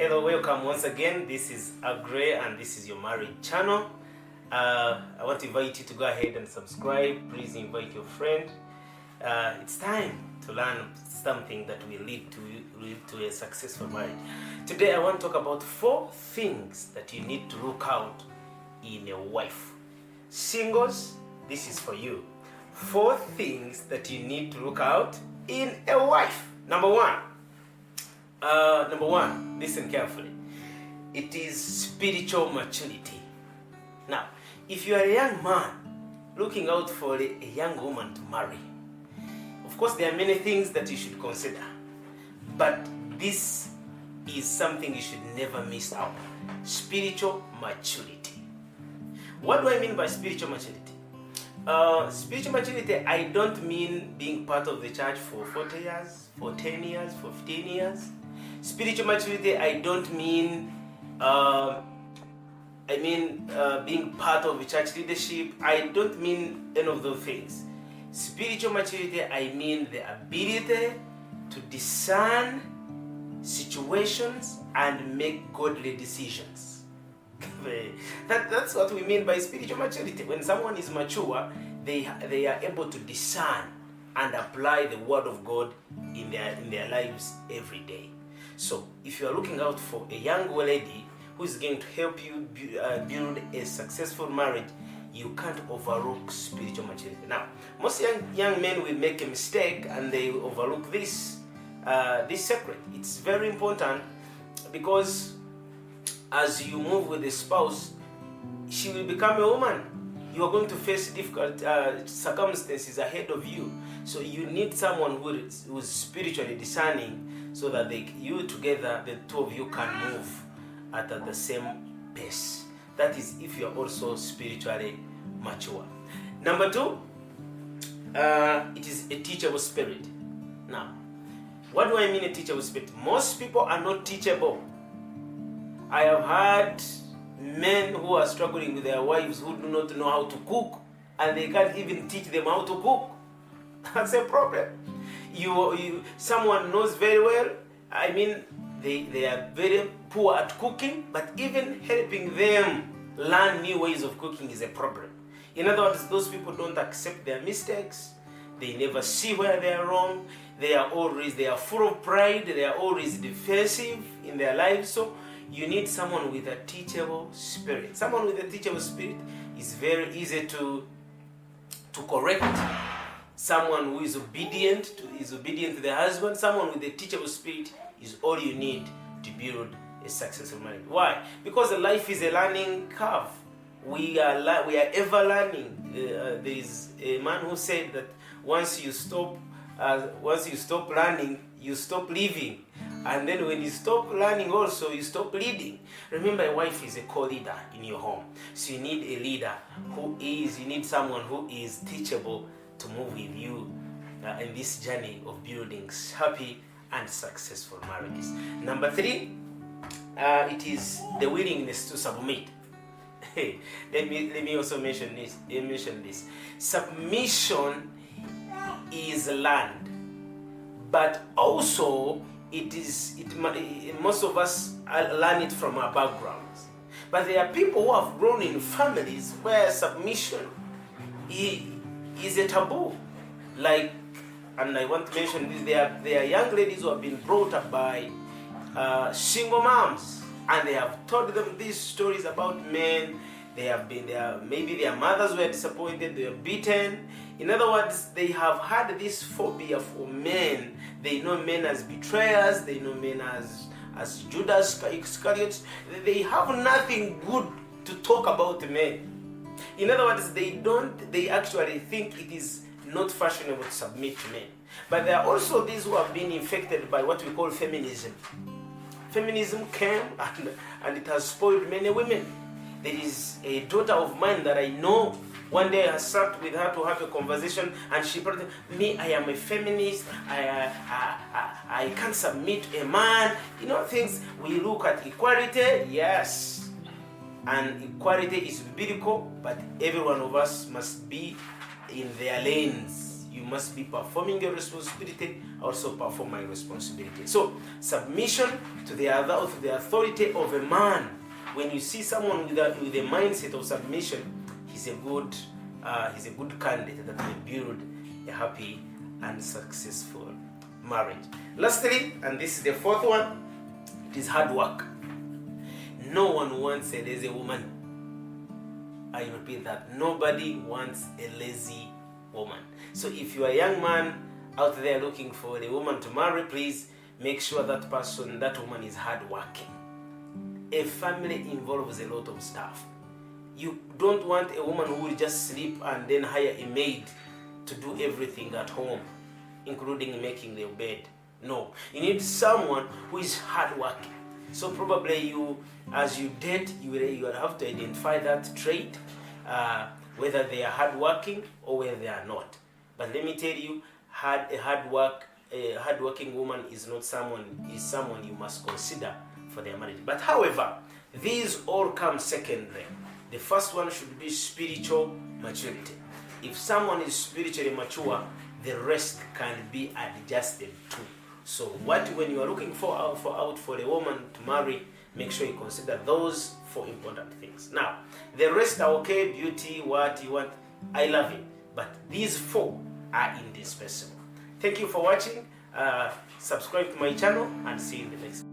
Hello, welcome once again. This is Agre and this is your married channel. I want to invite you to go ahead and subscribe. Please invite your friend. It's time to learn something that will lead to a successful marriage. Today I want to talk about 4 things that you need to look out in a wife. Singles, this is for you. 4 things that you need to look out in a wife. Number one, listen carefully. It is spiritual maturity. Now, if you are a young man looking out for a young woman to marry, of course there are many things that you should consider, but this is something you should never miss out. Spiritual maturity. What do I mean by spiritual maturity? Spiritual maturity, I don't mean being part of the church for 40 years, for 10 years, for 15 years. Spiritual maturity, I don't mean being part of the church leadership. I don't mean any of those things. Spiritual maturity, I mean the ability to discern situations and make godly decisions. That's what we mean by spiritual maturity. When someone is mature, they are able to discern and apply the word of God in their lives every day. So if you are looking out for a young lady who is going to help you build a successful marriage, you can't overlook spiritual maturity. Now, most young men will make a mistake and they overlook this secret. It's very important because as you move with a spouse, she will become a woman. You are going to face difficult circumstances ahead of you. So you need someone who is spiritually discerning, so that you together, the two of you, can move at the same pace. That is if you are also spiritually mature. Number 2, it is a teachable spirit. Now, what do I mean a teachable spirit? Most people are not teachable. I have had men who are struggling with their wives who do not know how to cook, and they can't even teach them how to cook. That's a problem. Someone knows very well, they are very poor at cooking, but even helping them learn new ways of cooking is a problem. In other words, those people don't accept their mistakes. They never see where they are wrong. They are full of pride. They are always defensive in their lives. So you need someone with a teachable spirit. Someone with a teachable spirit is very easy to correct. Someone who is obedient to the husband. Someone with a teachable spirit is all you need to build a successful marriage. Why? Because life is a learning curve. We are ever learning. There is a man who said that once you stop learning, you stop living, and then when you stop learning, also you stop leading. Remember, a wife is a co-leader in your home, so you need a leader you need someone who is teachable to move with you in this journey of building happy and successful marriages. Number 3, it is the willingness to submit. Let me also mention this. Submission is learned, but also most of us learn it from our backgrounds. But there are people who have grown in families where submission is a taboo. And I want to mention this, there are young ladies who have been brought up by single moms, and they have told them these stories about men. They have been there, maybe their mothers were disappointed, they were beaten. In other words, they have had this phobia for men. They know men as betrayers, they know men as Judas Iscariot. They have nothing good to talk about men. In other words, they actually think it is not fashionable to submit to men. But there are also these who have been infected by what we call feminism. Feminism came and it has spoiled many women. There is a daughter of mine that I know. One day I sat with her to have a conversation, and she told me, I am a feminist, I can't submit to a man. Things, we look at equality, yes, and equality is biblical, but every one of us must be in their lanes. you must be performing your responsibility, also perform my responsibility. So submission to the authority of a man. When you see someone with a mindset of submission, he's a good candidate that will build a happy and successful marriage. Lastly, and this is the fourth one, it is hard work. No one wants a lazy woman. I repeat that. Nobody wants a lazy woman. So if you are a young man out there looking for a woman to marry, please make sure that woman is hardworking. A family involves a lot of stuff. You don't want a woman who will just sleep and then hire a maid to do everything at home, including making their bed. No, you need someone who is hardworking. So probably as you date, you will have to identify that trait, whether they are hardworking or whether they are not. But let me tell you, a hardworking woman is someone you must consider for their marriage. But however, these all come secondary. The first one should be spiritual maturity. If someone is spiritually mature, the rest can be adjusted too. So when you are looking for a woman to marry, make sure you consider those 4 important things. Now, the rest are okay, beauty, what you want, I love it. But these 4 are indispensable. Thank you for watching. Subscribe to my channel and see you in the next.